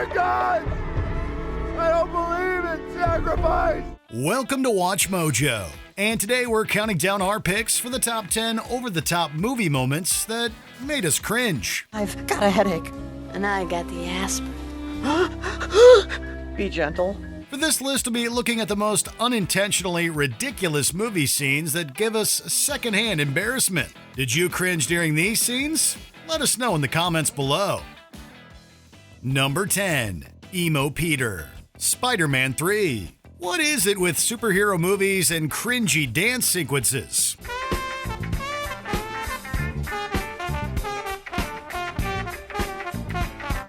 are gods! I don't believe in sacrifice! Welcome to Watch Mojo, and today we're counting down our picks for the top 10 over-the-top movie moments that made us cringe. I've got a headache. And I got the aspirin. Be gentle. For this list, we'll be looking at the most unintentionally ridiculous movie scenes that give us secondhand embarrassment. Did you cringe during these scenes? Let us know in the comments below. Number 10. Emo Peter. Spider-Man 3. What is it with superhero movies and cringy dance sequences?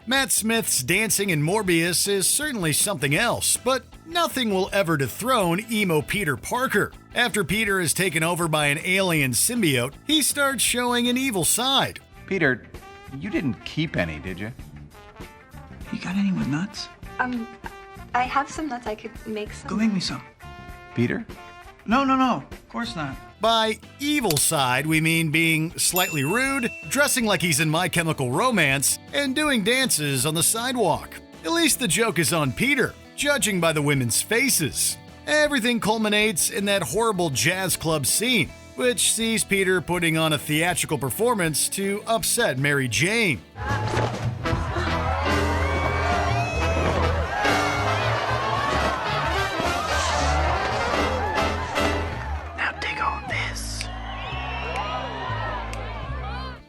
Matt Smith's dancing in Morbius is certainly something else, but nothing will ever dethrone Emo Peter Parker. After Peter is taken over by an alien symbiote, he starts showing an evil side. Peter, you didn't keep any, did you? You got any with nuts? I have some nuts. I could make some. Go make me some. Peter? No, of course not. By evil side, we mean being slightly rude, dressing like he's in My Chemical Romance, and doing dances on the sidewalk. At least the joke is on Peter, judging by the women's faces. Everything culminates in that horrible jazz club scene, which sees Peter putting on a theatrical performance to upset Mary Jane.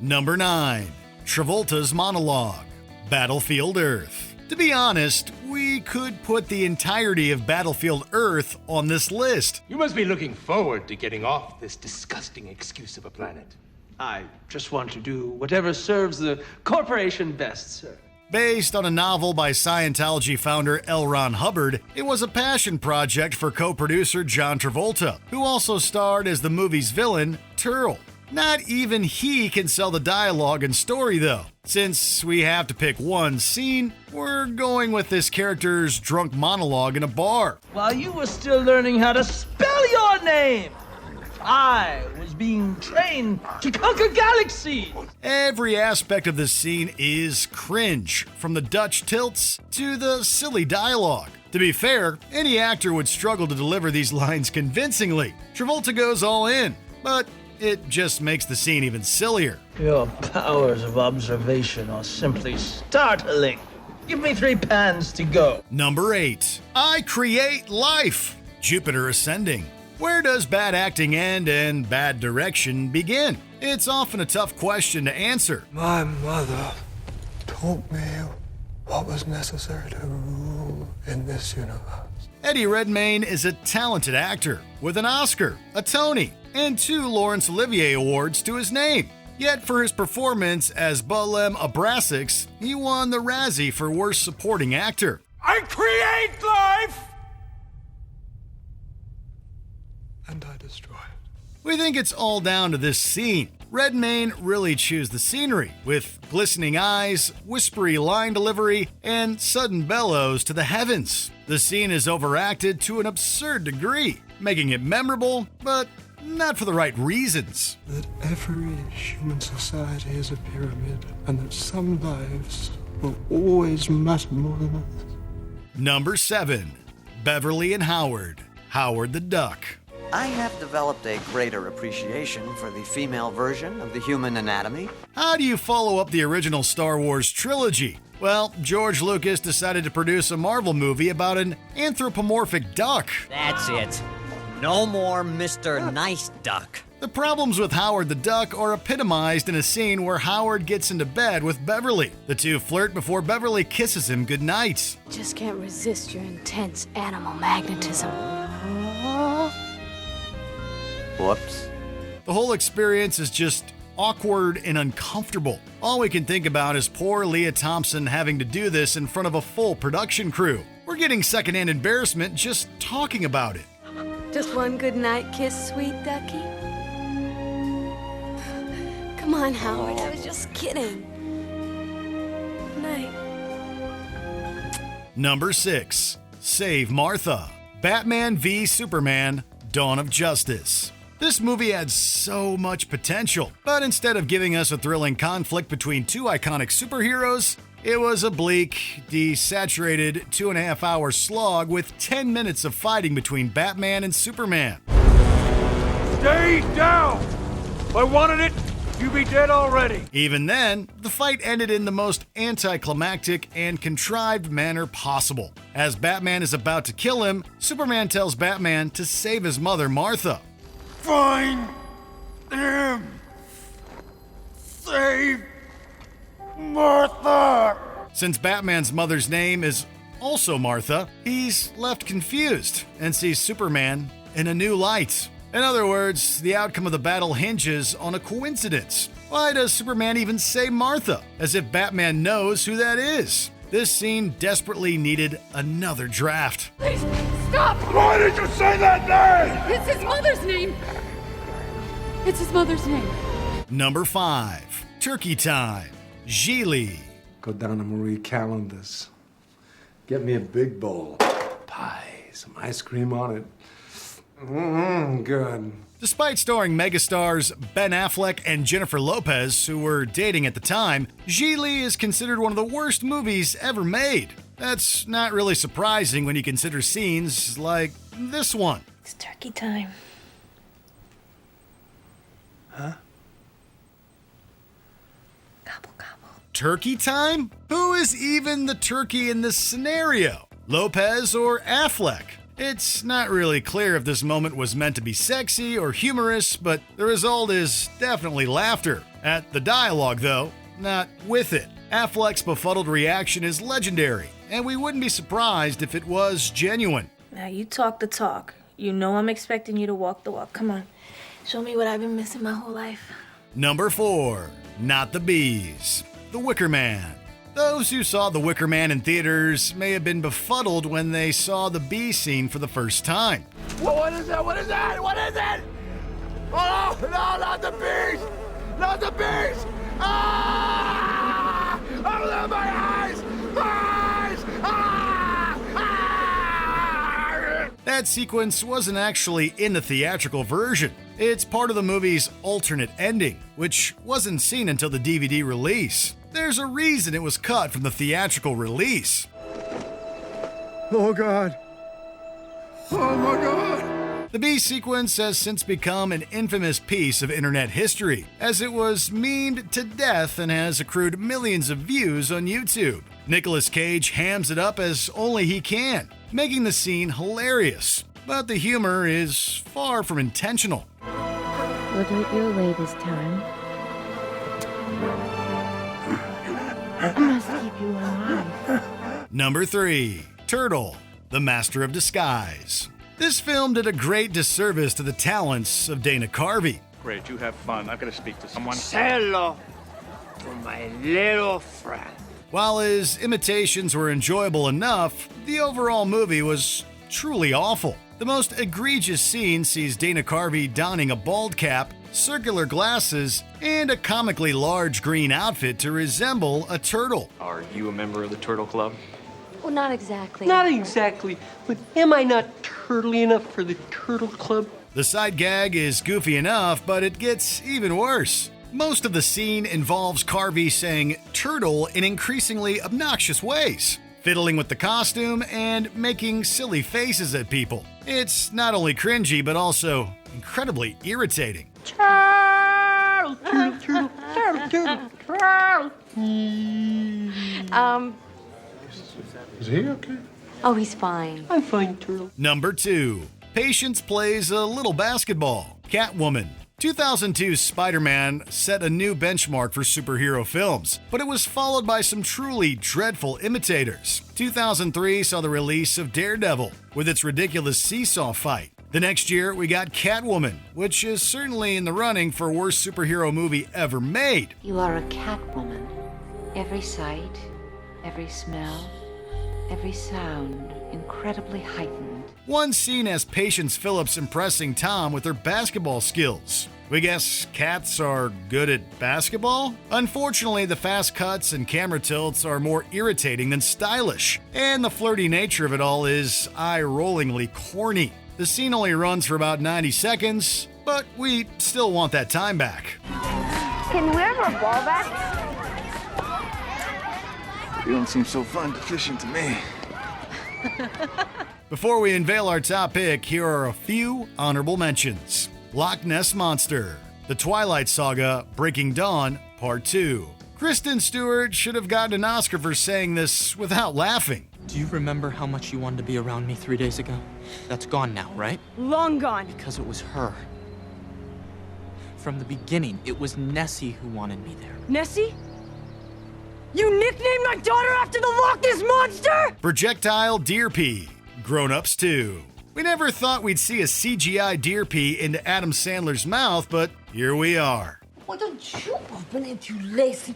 Number 9. Travolta's monologue, Battlefield Earth. To be honest, we could put the entirety of Battlefield Earth on this list. You must be looking forward to getting off this disgusting excuse of a planet. I just want to do whatever serves the corporation best, sir. Based on a novel by Scientology founder L. Ron Hubbard, it was a passion project for co-producer John Travolta, who also starred as the movie's villain, Turl. Not even he can sell the dialogue and story, though. Since we have to pick one scene, we're going with this character's drunk monologue in a bar. While you were still learning how to spell your name, I was being trained to conquer galaxies. Every aspect of this scene is cringe, from the Dutch tilts to the silly dialogue. To be fair, any actor would struggle to deliver these lines convincingly. Travolta goes all in, but it just makes the scene even sillier. Your powers of observation are simply startling. Give me 3 pans to go. Number 8. I create life. Jupiter Ascending. Where does bad acting end and bad direction begin? It's often a tough question to answer. My mother taught me what was necessary to rule in this universe. Eddie Redmayne is a talented actor with an Oscar, a Tony, and 2 Laurence Olivier Awards to his name. Yet for his performance as Balem Abraxas, he won the Razzie for Worst Supporting Actor. I create life! And I destroy it. We think it's all down to this scene. Redmayne really chews the scenery, with glistening eyes, whispery line delivery, and sudden bellows to the heavens. The scene is overacted to an absurd degree, making it memorable, but not for the right reasons. That every human society is a pyramid, and that some lives will always matter more than others. Number 7. Beverly and Howard. Howard the Duck. I have developed a greater appreciation for the female version of the human anatomy. How do you follow up the original Star Wars trilogy? Well, George Lucas decided to produce a Marvel movie about an anthropomorphic duck. That's it. No more Mr. Nice Duck. The problems with Howard the Duck are epitomized in a scene where Howard gets into bed with Beverly. The two flirt before Beverly kisses him goodnight. Just can't resist your intense animal magnetism. Whoops. The whole experience is just awkward and uncomfortable. All we can think about is poor Leah Thompson having to do this in front of a full production crew. We're getting secondhand embarrassment just talking about it. Just one good night kiss, sweet ducky. Come on, Howard. I was just kidding. Night. Number 6. Save Martha. Batman v Superman: Dawn of Justice. This movie had so much potential, but instead of giving us a thrilling conflict between 2 iconic superheroes, It was a bleak, desaturated 2.5-hour slog with 10 minutes of fighting between Batman and Superman. Stay down! If I wanted it, you'd be dead already. Even then, the fight ended in the most anticlimactic and contrived manner possible. As Batman is about to kill him, Superman tells Batman to save his mother, Martha. Find him! Save Martha! Since Batman's mother's name is also Martha, he's left confused and sees Superman in a new light. In other words, the outcome of the battle hinges on a coincidence. Why does Superman even say Martha? As if Batman knows who that is. This scene desperately needed another draft. Please, stop! Why did you say that name? It's his mother's name. It's his mother's name. Number 5. Turkey Time. Gigli. Go down to Marie Callender's. Get me a big bowl. Pie, some ice cream on it. Good. Despite starring megastars Ben Affleck and Jennifer Lopez, who were dating at the time, Gigli is considered one of the worst movies ever made. That's not really surprising when you consider scenes like this one. It's turkey time. Huh? Gobble, gobble. Turkey time? Who is even the turkey in this scenario? Lopez or Affleck? It's not really clear if this moment was meant to be sexy or humorous, but the result is definitely laughter. At the dialogue, though, not with it. Affleck's befuddled reaction is legendary, and we wouldn't be surprised if it was genuine. Now you talk the talk. You know I'm expecting you to walk the walk. Come on. Show me what I've been missing my whole life. Number 4. Not the Bees. The Wicker Man. Those who saw The Wicker Man in theaters may have been befuddled when they saw the bee scene for the first time. What is that? What is that? What is it? Oh, no, not the bees! Not the bees! Ah! Open my eyes! Eyes! Ah! Ah! That sequence wasn't actually in the theatrical version. It's part of the movie's alternate ending, which wasn't seen until the DVD release. There's a reason it was cut from the theatrical release. Oh, God. Oh, my God. The bee sequence has since become an infamous piece of internet history, as it was memed to death and has accrued millions of views on YouTube. Nicolas Cage hams it up as only he can, making the scene hilarious. But the humor is far from intentional. We'll do it your way this time. I must keep you alive. Number 3. Turtle, the Master of Disguise. This film did a great disservice to the talents of Dana Carvey. Great, you have fun. I've got to speak to someone. Say hello to my little friend. While his imitations were enjoyable enough, the overall movie was truly awful. The most egregious scene sees Dana Carvey donning a bald cap, circular glasses, and a comically large green outfit to resemble a turtle. Are you a member of the Turtle Club? Well, not exactly. Not exactly, but am I not turtly enough for the Turtle Club? The side gag is goofy enough, but it gets even worse. Most of the scene involves Carvey saying turtle in increasingly obnoxious ways, fiddling with the costume and making silly faces at people. It's not only cringy, but also incredibly irritating. Turtle, turtle, turtle, turtle, turtle, turtle. Is he okay? Oh, he's fine. I'm fine, Turtle. Number 2. Patience plays a little basketball. Catwoman. 2002's Spider-Man set a new benchmark for superhero films, but it was followed by some truly dreadful imitators. 2003 saw the release of Daredevil, with its ridiculous seesaw fight. The next year, we got Catwoman, which is certainly in the running for worst superhero movie ever made. You are a Catwoman. Every sight, every smell, every sound, incredibly heightened. One scene has Patience Phillips impressing Tom with her basketball skills. We guess cats are good at basketball? Unfortunately, the fast cuts and camera tilts are more irritating than stylish, and the flirty nature of it all is eye-rollingly corny. The scene only runs for about 90 seconds, but we still want that time back. Can we have our ball back? You don't seem so fun fishing to me. Before we unveil our top pick, here are a few honorable mentions. Loch Ness Monster, The Twilight Saga, Breaking Dawn, Part 2. Kristen Stewart should have gotten an Oscar for saying this without laughing. Do you remember how much you wanted to be around me 3 days ago? That's gone now, right? Long gone. Because it was her. From the beginning, it was Nessie who wanted me there. Nessie? You nicknamed my daughter after the Loch Ness Monster? Projectile Deer Pea, Grown Ups 2. We never thought we'd see a CGI deer pea into Adam Sandler's mouth, but here we are. Why don't you open it, you lazy...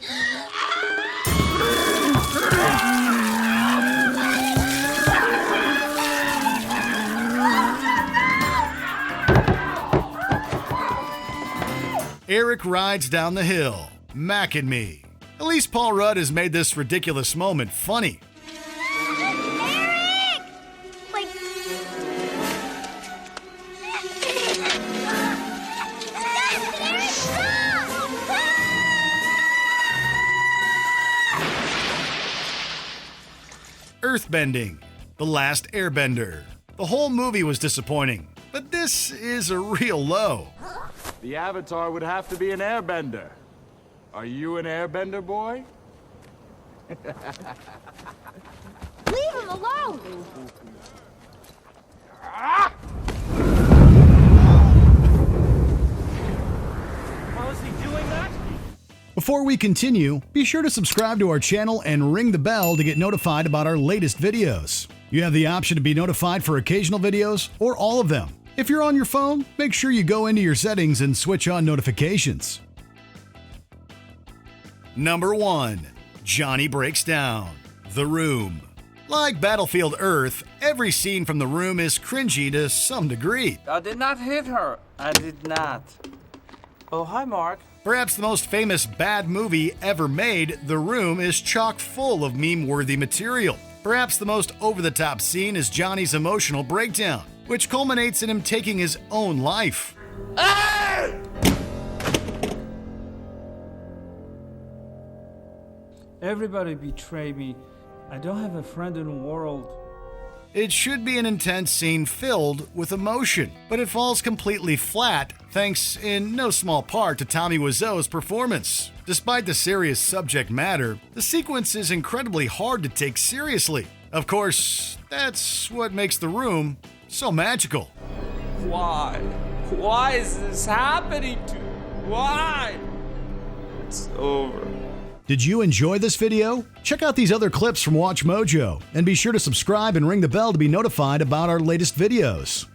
Eric Rides Down the Hill, Mac and Me. At least Paul Rudd has made this ridiculous moment funny. Eric! Like... Earthbending, The Last Airbender. The whole movie was disappointing, but this is a real low. The Avatar would have to be an airbender. Are you an airbender, boy? Leave him alone! How is he doing that? Before we continue, be sure to subscribe to our channel and ring the bell to get notified about our latest videos. You have the option to be notified for occasional videos or all of them. If you're on your phone, make sure you go into your settings and switch on notifications. Number 1. Johnny Breaks Down, The Room. Like Battlefield Earth, every scene from The Room is cringy to some degree. I did not hit her. I did not. Oh, hi, Mark. Perhaps the most famous bad movie ever made, The Room is chock full of meme-worthy material. Perhaps the most over-the-top scene is Johnny's emotional breakdown, which culminates in him taking his own life. Everybody betray me. I don't have a friend in the world. It should be an intense scene filled with emotion, but it falls completely flat thanks in no small part to Tommy Wiseau's performance. Despite the serious subject matter, the sequence is incredibly hard to take seriously. Of course, that's what makes The Room so magical. Why? Why is this happening to me? Why? It's over. Did you enjoy this video? Check out these other clips from WatchMojo and be sure to subscribe and ring the bell to be notified about our latest videos.